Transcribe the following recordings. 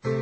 Andyan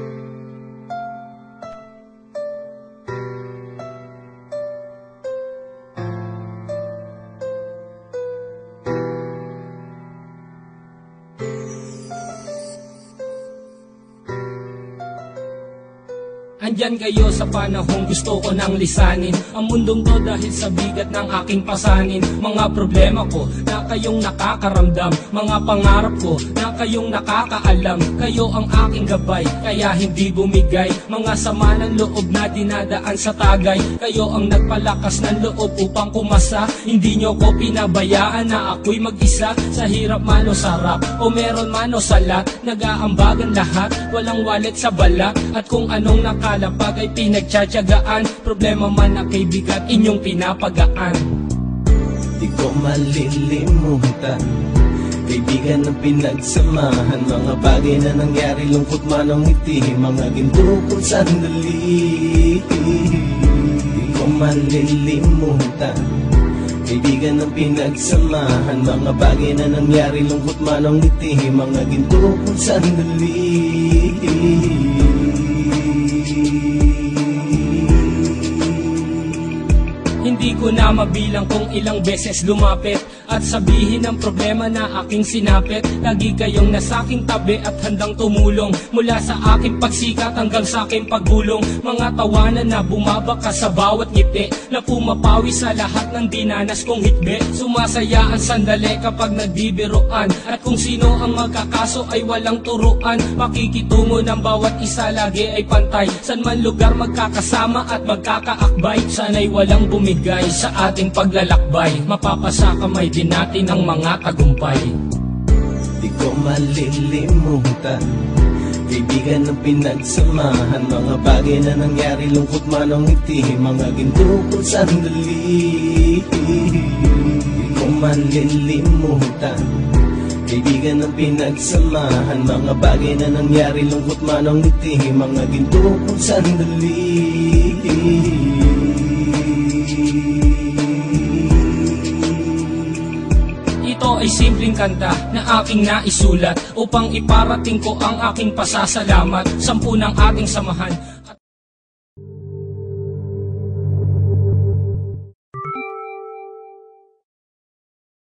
kayo sa panahong gusto ko nang lisanin ang mundong to dahil sa bigat ng aking pasanin. Mga problema ko na kayong nakakaramdam, mga pangarap ko na kayong nakakaalam. Kayo ang aking gabay, kaya hindi bumigay. Mga sama ng loob na dinadaan sa tagay. Kayo ang nagpalakas ng loob upang kumasa. Hindi nyo ko pinabayaan na ako'y mag-isa. Sa hirap man o sarap, o meron man o salat, nag-aambagan lahat, walang walet sa balak. At kung anong nakalapag ay pinagtsatsagaan, problema man na kay bigat inyong pinapagaan. Di ko malilimutan, kaibigan ng pinagsamahan, mga bagay na nangyari, lungkot man ang ngiti, mga ginto kong sandali. Di ko malilimutan, kaibigan ng pinagsamahan, mga bagay na nangyari, lungkot man ang ngiti, mga ginto kong sandali. Hindi ko na mabilang kung ilang beses lumapit at sabihin ang problema na aking sinapit. Lagi kayong nasa aking tabi at handang tumulong, mula sa aking pagsikat hanggang sa aking paggulong. Mga tawanan na bumabaka sa bawat ngiti, na pumapawi sa lahat ng dinanas kong hitbe. Sumasaya ang sandali kapag nagbibiroan, at kung sino ang magkakaso ay walang turuan. Makikitungo ng bawat isa lagi ay pantay, san man lugar magkakasama at magkakaakbay. Sana'y walang bumigay sa ating paglalakbay, mapapasa kamay din natin ang mga tagumpay. Di ko malilimutan, kaibigan ng pinagsamahan, mga bagay na nangyari, lungkot man ang ngiti, mga ginto kong sandali. Di ko malilimutan, kaibigan ng pinagsamahan, mga bagay na nangyari, lungkot man ang ngiti, mga ginto kong sandali. Ito ay simpleng kanta na aking naisulat upang iparating ko ang aking pasasalamat. 10 ng ating samahan,